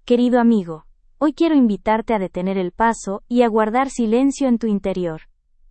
Querido amigo, hoy quiero invitarte a detener el paso y a guardar silencio en tu interior.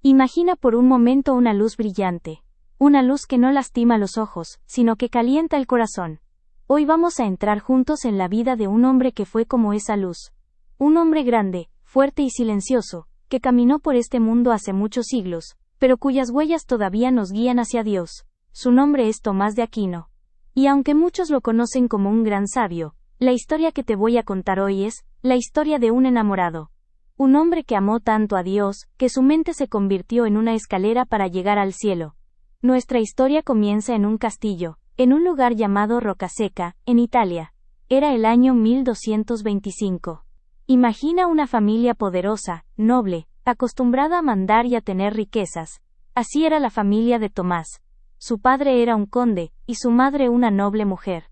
Imagina por un momento una luz brillante, una luz que no lastima los ojos, sino que calienta el corazón. Hoy vamos a entrar juntos en la vida de un hombre que fue como esa luz. Un hombre grande, fuerte y silencioso, que caminó por este mundo hace muchos siglos, pero cuyas huellas todavía nos guían hacia Dios. Su nombre es Tomás de Aquino. Y aunque muchos lo conocen como un gran sabio, la historia que te voy a contar hoy es la historia de un enamorado. Un hombre que amó tanto a Dios, que su mente se convirtió en una escalera para llegar al cielo. Nuestra historia comienza en un castillo, en un lugar llamado Rocaseca, en Italia. Era el año 1225. Imagina una familia poderosa, noble, acostumbrada a mandar y a tener riquezas. Así era la familia de Tomás. Su padre era un conde, y su madre una noble mujer.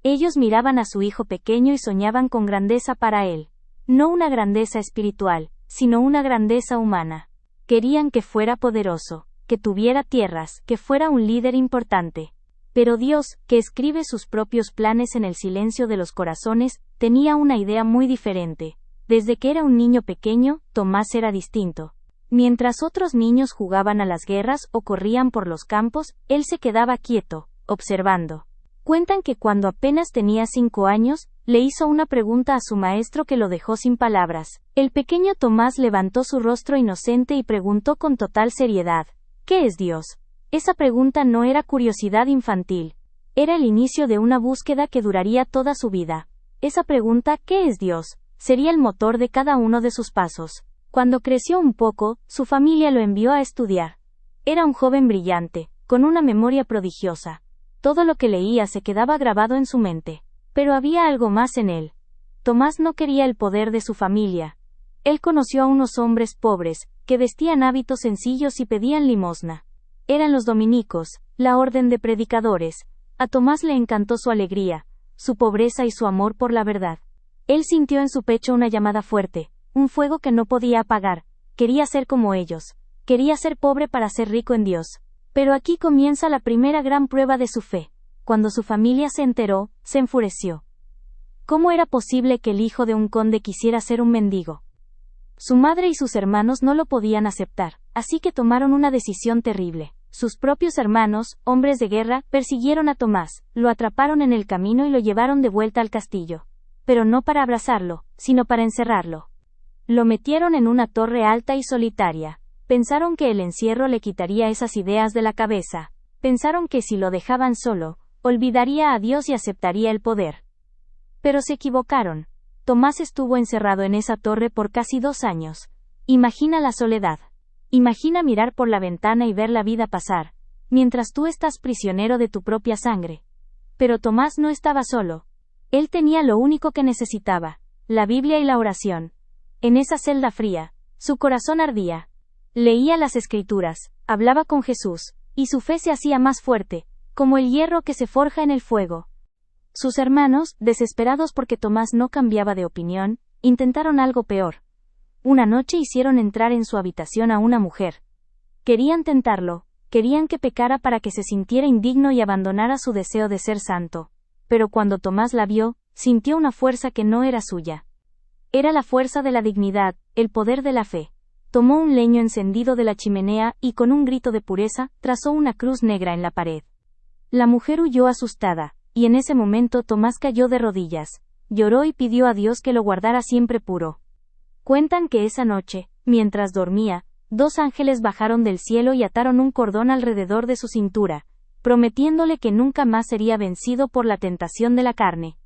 Ellos miraban a su hijo pequeño y soñaban con grandeza para él. No una grandeza espiritual, sino una grandeza humana. Querían que fuera poderoso, que tuviera tierras, que fuera un líder importante. Pero Dios, que escribe sus propios planes en el silencio de los corazones, tenía una idea muy diferente. Desde que era un niño pequeño, Tomás era distinto. Mientras otros niños jugaban a las guerras o corrían por los campos, él se quedaba quieto, observando. Cuentan que cuando apenas tenía 5 años, le hizo una pregunta a su maestro que lo dejó sin palabras. El pequeño Tomás levantó su rostro inocente y preguntó con total seriedad: ¿qué es Dios? Esa pregunta no era curiosidad infantil. Era el inicio de una búsqueda que duraría toda su vida. Esa pregunta, ¿qué es Dios?, sería el motor de cada uno de sus pasos. Cuando creció un poco, su familia lo envió a estudiar. Era un joven brillante, con una memoria prodigiosa. Todo lo que leía se quedaba grabado en su mente. Pero había algo más en él. Tomás no quería el poder de su familia. Él conoció a unos hombres pobres, que vestían hábitos sencillos y pedían limosna. Eran los dominicos, la orden de predicadores. A Tomás le encantó su alegría, su pobreza y su amor por la verdad. Él sintió en su pecho una llamada fuerte, un fuego que no podía apagar. Quería ser como ellos. Quería ser pobre para ser rico en Dios. Pero aquí comienza la primera gran prueba de su fe. Cuando su familia se enteró, se enfureció. ¿Cómo era posible que el hijo de un conde quisiera ser un mendigo? Su madre y sus hermanos no lo podían aceptar, así que tomaron una decisión terrible. Sus propios hermanos, hombres de guerra, persiguieron a Tomás, lo atraparon en el camino y lo llevaron de vuelta al castillo. Pero no para abrazarlo, sino para encerrarlo. Lo metieron en una torre alta y solitaria. Pensaron que el encierro le quitaría esas ideas de la cabeza. Pensaron que si lo dejaban solo, olvidaría a Dios y aceptaría el poder. Pero se equivocaron. Tomás estuvo encerrado en esa torre por casi 2 años. Imagina la soledad. Imagina mirar por la ventana y ver la vida pasar, mientras tú estás prisionero de tu propia sangre. Pero Tomás no estaba solo. Él tenía lo único que necesitaba: la Biblia y la oración. En esa celda fría, su corazón ardía. Leía las Escrituras, hablaba con Jesús, y su fe se hacía más fuerte, como el hierro que se forja en el fuego. Sus hermanos, desesperados porque Tomás no cambiaba de opinión, intentaron algo peor. Una noche hicieron entrar en su habitación a una mujer. Querían tentarlo, querían que pecara para que se sintiera indigno y abandonara su deseo de ser santo. Pero cuando Tomás la vio, sintió una fuerza que no era suya. Era la fuerza de la dignidad, el poder de la fe. Tomó un leño encendido de la chimenea y con un grito de pureza, trazó una cruz negra en la pared. La mujer huyó asustada, y en ese momento Tomás cayó de rodillas, lloró y pidió a Dios que lo guardara siempre puro. Cuentan que esa noche, mientras dormía, 2 ángeles bajaron del cielo y ataron un cordón alrededor de su cintura, prometiéndole que nunca más sería vencido por la tentación de la carne.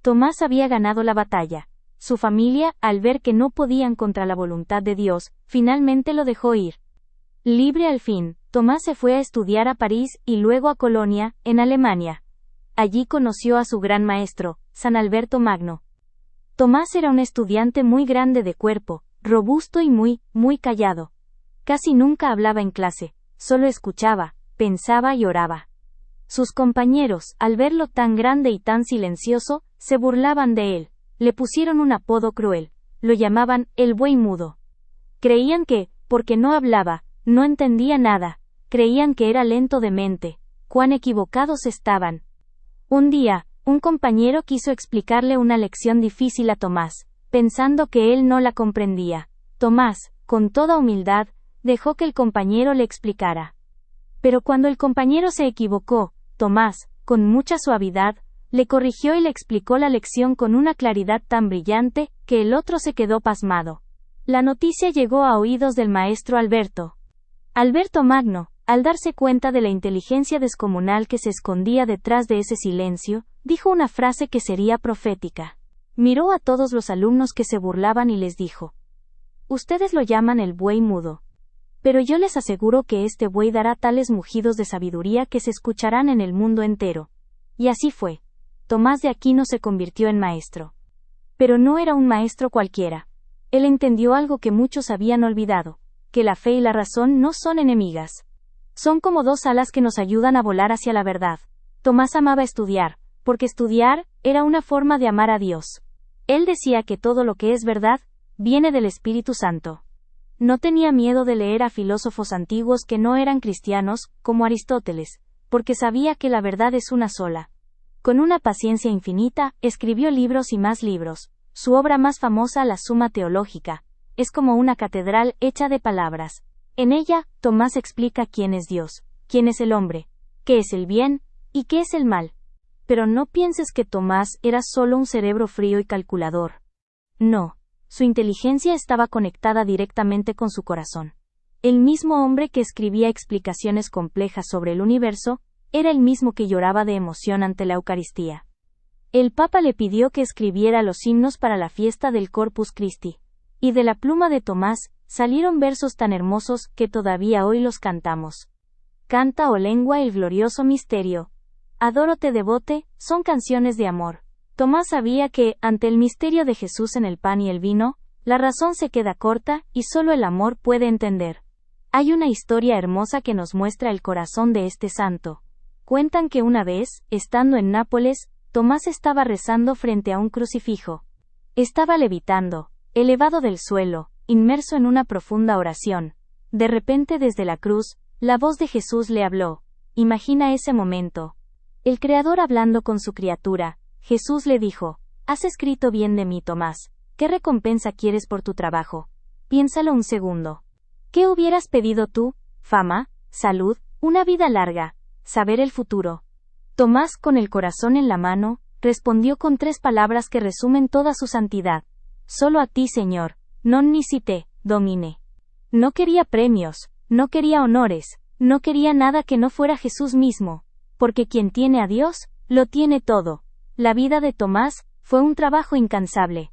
Tomás había ganado la batalla. Su familia, al ver que no podían contra la voluntad de Dios, finalmente lo dejó ir. Libre al fin, Tomás se fue a estudiar a París y luego a Colonia, en Alemania. Allí conoció a su gran maestro, San Alberto Magno. Tomás era un estudiante muy grande de cuerpo, robusto y muy callado. Casi nunca hablaba en clase, solo escuchaba, pensaba y oraba. Sus compañeros, al verlo tan grande y tan silencioso, se burlaban de él. Le pusieron un apodo cruel. Lo llamaban el buey mudo. Creían que, porque no hablaba, no entendía nada. Creían que era lento de mente. Cuán equivocados estaban. Un día, Un compañero quiso explicarle una lección difícil a Tomás, pensando que él no la comprendía. Tomás, con toda humildad, dejó que el compañero le explicara. Pero cuando el compañero se equivocó, Tomás, con mucha suavidad, le corrigió y le explicó la lección con una claridad tan brillante, que el otro se quedó pasmado. La noticia llegó a oídos del maestro Alberto. Alberto Magno, al darse cuenta de la inteligencia descomunal que se escondía detrás de ese silencio, dijo una frase que sería profética. Miró a todos los alumnos que se burlaban y les dijo: «Ustedes lo llaman el buey mudo. Pero yo les aseguro que este buey dará tales mugidos de sabiduría que se escucharán en el mundo entero». Y así fue. Tomás de Aquino se convirtió en maestro. Pero no era un maestro cualquiera. Él entendió algo que muchos habían olvidado, que la fe y la razón no son enemigas. Son como dos alas que nos ayudan a volar hacia la verdad. Tomás amaba estudiar, porque estudiar era una forma de amar a Dios. Él decía que todo lo que es verdad, viene del Espíritu Santo. No tenía miedo de leer a filósofos antiguos que no eran cristianos, como Aristóteles, porque sabía que la verdad es una sola. Con una paciencia infinita, escribió libros y más libros. Su obra más famosa, la Suma Teológica, es como una catedral hecha de palabras. En ella, Tomás explica quién es Dios, quién es el hombre, qué es el bien, y qué es el mal. Pero no pienses que Tomás era solo un cerebro frío y calculador. No, su inteligencia estaba conectada directamente con su corazón. El mismo hombre que escribía explicaciones complejas sobre el universo, era el mismo que lloraba de emoción ante la Eucaristía. El Papa le pidió que escribiera los himnos para la fiesta del Corpus Christi, y de la pluma de Tomás, salieron versos tan hermosos que todavía hoy los cantamos. Canta, oh lengua, el glorioso misterio. Adórote devote, son canciones de amor. Tomás sabía que, ante el misterio de Jesús en el pan y el vino, la razón se queda corta, y solo el amor puede entender. Hay una historia hermosa que nos muestra el corazón de este santo. Cuentan que una vez, estando en Nápoles, Tomás estaba rezando frente a un crucifijo. Estaba levitando, elevado del suelo, inmerso en una profunda oración. De repente desde la cruz, la voz de Jesús le habló. Imagina ese momento. El Creador hablando con su criatura. Jesús le dijo: «Has escrito bien de mí, Tomás. ¿Qué recompensa quieres por tu trabajo? Piénsalo un segundo. ¿Qué hubieras pedido tú? ¿Fama? ¿Salud? ¿Una vida larga? ¿Saber el futuro?» Tomás, con el corazón en la mano, respondió con 3 palabras que resumen toda su santidad. «Solo a ti, Señor, non nisi te, Domine». No quería premios, no quería honores, no quería nada que no fuera Jesús mismo, porque quien tiene a Dios, lo tiene todo. La vida de Tomás fue un trabajo incansable.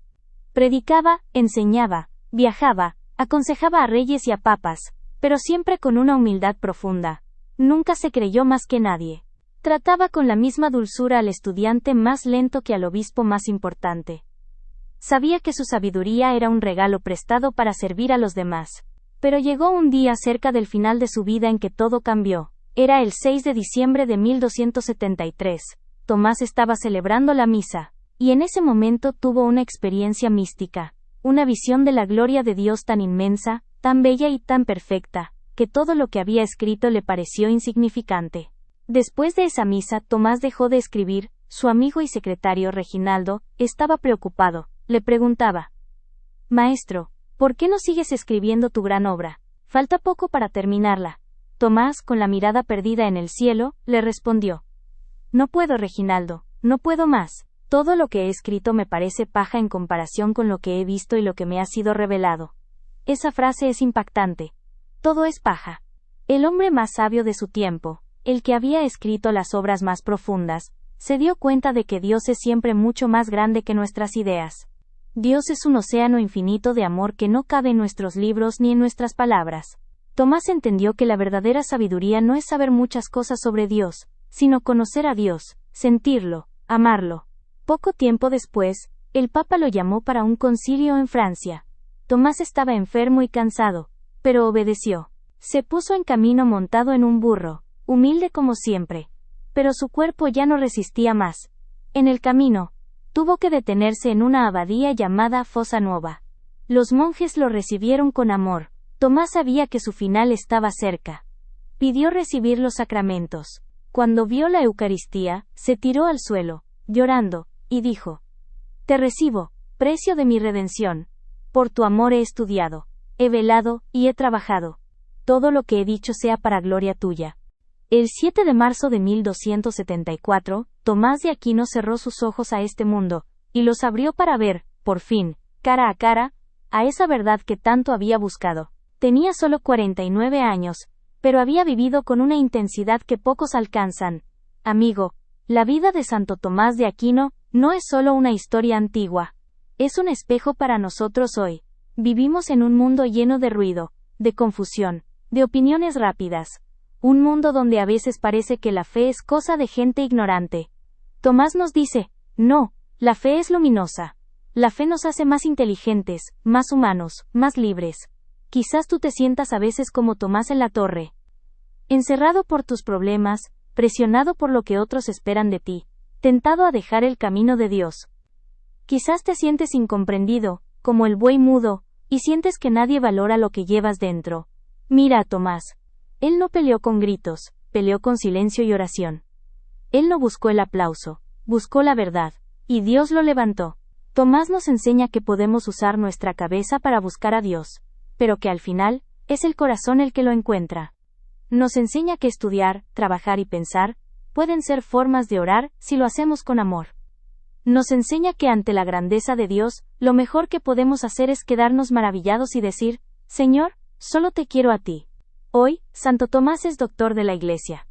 Predicaba, enseñaba, viajaba, aconsejaba a reyes y a papas, pero siempre con una humildad profunda. Nunca se creyó más que nadie. Trataba con la misma dulzura al estudiante más lento que al obispo más importante. Sabía que su sabiduría era un regalo prestado para servir a los demás. Pero llegó un día cerca del final de su vida en que todo cambió. Era el 6 de diciembre de 1273. Tomás estaba celebrando la misa, y en ese momento tuvo una experiencia mística, una visión de la gloria de Dios tan inmensa, tan bella y tan perfecta, que todo lo que había escrito le pareció insignificante. Después de esa misa, Tomás dejó de escribir. Su amigo y secretario Reginaldo estaba preocupado. Le preguntaba: «Maestro, ¿por qué no sigues escribiendo tu gran obra? Falta poco para terminarla». Tomás, con la mirada perdida en el cielo, le respondió: «No puedo, Reginaldo, no puedo más. Todo lo que he escrito me parece paja en comparación con lo que he visto y lo que me ha sido revelado». Esa frase es impactante. Todo es paja. El hombre más sabio de su tiempo, el que había escrito las obras más profundas, se dio cuenta de que Dios es siempre mucho más grande que nuestras ideas. Dios es un océano infinito de amor que no cabe en nuestros libros ni en nuestras palabras. Tomás entendió que la verdadera sabiduría no es saber muchas cosas sobre Dios, sino conocer a Dios, sentirlo, amarlo. Poco tiempo después, el Papa lo llamó para un concilio en Francia. Tomás estaba enfermo y cansado, pero obedeció. Se puso en camino montado en un burro, humilde como siempre. Pero su cuerpo ya no resistía más. En el camino, tuvo que detenerse en una abadía llamada Fossa Nuova. Los monjes lo recibieron con amor. Tomás sabía que su final estaba cerca. Pidió recibir los sacramentos. Cuando vio la Eucaristía, se tiró al suelo. llorando, y dijo: Te recibo, precio de mi redención. Por tu amor he estudiado, he velado, y he trabajado. Todo lo que he dicho sea para gloria tuya. El 7 de marzo de 1274, Tomás de Aquino cerró sus ojos a este mundo, y los abrió para ver, por fin, cara a cara, a esa verdad que tanto había buscado. Tenía solo 49 años, pero había vivido con una intensidad que pocos alcanzan. Amigo, la vida de Santo Tomás de Aquino no es solo una historia antigua. Es un espejo para nosotros hoy. Vivimos en un mundo lleno de ruido, de confusión, de opiniones rápidas. Un mundo donde a veces parece que la fe es cosa de gente ignorante. Tomás nos dice: no, la fe es luminosa. La fe nos hace más inteligentes, más humanos, más libres. Quizás tú te sientas a veces como Tomás en la torre. Encerrado por tus problemas, presionado por lo que otros esperan de ti, tentado a dejar el camino de Dios. Quizás te sientes incomprendido, como el buey mudo, y sientes que nadie valora lo que llevas dentro. Mira a Tomás. Él no peleó con gritos, peleó con silencio y oración. Él no buscó el aplauso, buscó la verdad, y Dios lo levantó. Tomás nos enseña que podemos usar nuestra cabeza para buscar a Dios, pero que al final, es el corazón el que lo encuentra. Nos enseña que estudiar, trabajar y pensar, pueden ser formas de orar, si lo hacemos con amor. Nos enseña que ante la grandeza de Dios, lo mejor que podemos hacer es quedarnos maravillados y decir: Señor, solo te quiero a ti. Hoy, Santo Tomás es doctor de la Iglesia.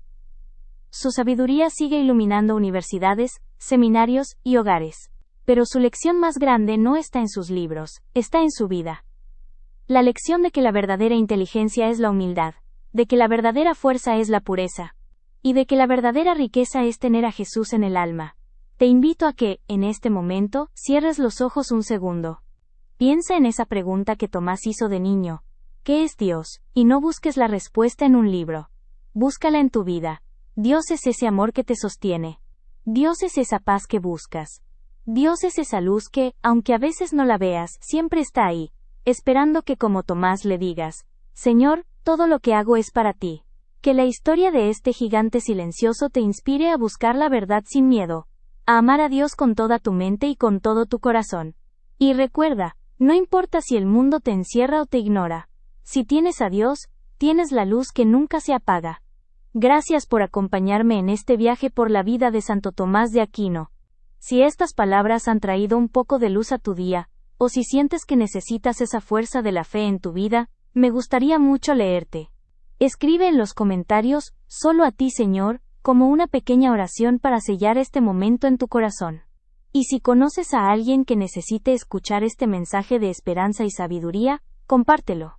Su sabiduría sigue iluminando universidades, seminarios y hogares. Pero su lección más grande no está en sus libros, está en su vida. La lección de que la verdadera inteligencia es la humildad, de que la verdadera fuerza es la pureza, y de que la verdadera riqueza es tener a Jesús en el alma. Te invito a que, en este momento, cierres los ojos un segundo. Piensa en esa pregunta que Tomás hizo de niño: ¿qué es Dios? Y no busques la respuesta en un libro. Búscala en tu vida. Dios es ese amor que te sostiene. Dios es esa paz que buscas. Dios es esa luz que, aunque a veces no la veas, siempre está ahí, esperando que como Tomás le digas: Señor, todo lo que hago es para ti. Que la historia de este gigante silencioso te inspire a buscar la verdad sin miedo, a amar a Dios con toda tu mente y con todo tu corazón. Y recuerda, no importa si el mundo te encierra o te ignora, si tienes a Dios, tienes la luz que nunca se apaga. Gracias por acompañarme en este viaje por la vida de Santo Tomás de Aquino. Si estas palabras han traído un poco de luz a tu día, o si sientes que necesitas esa fuerza de la fe en tu vida, me gustaría mucho leerte. Escribe en los comentarios: solo a ti, Señor, como una pequeña oración para sellar este momento en tu corazón. Y si conoces a alguien que necesite escuchar este mensaje de esperanza y sabiduría, compártelo.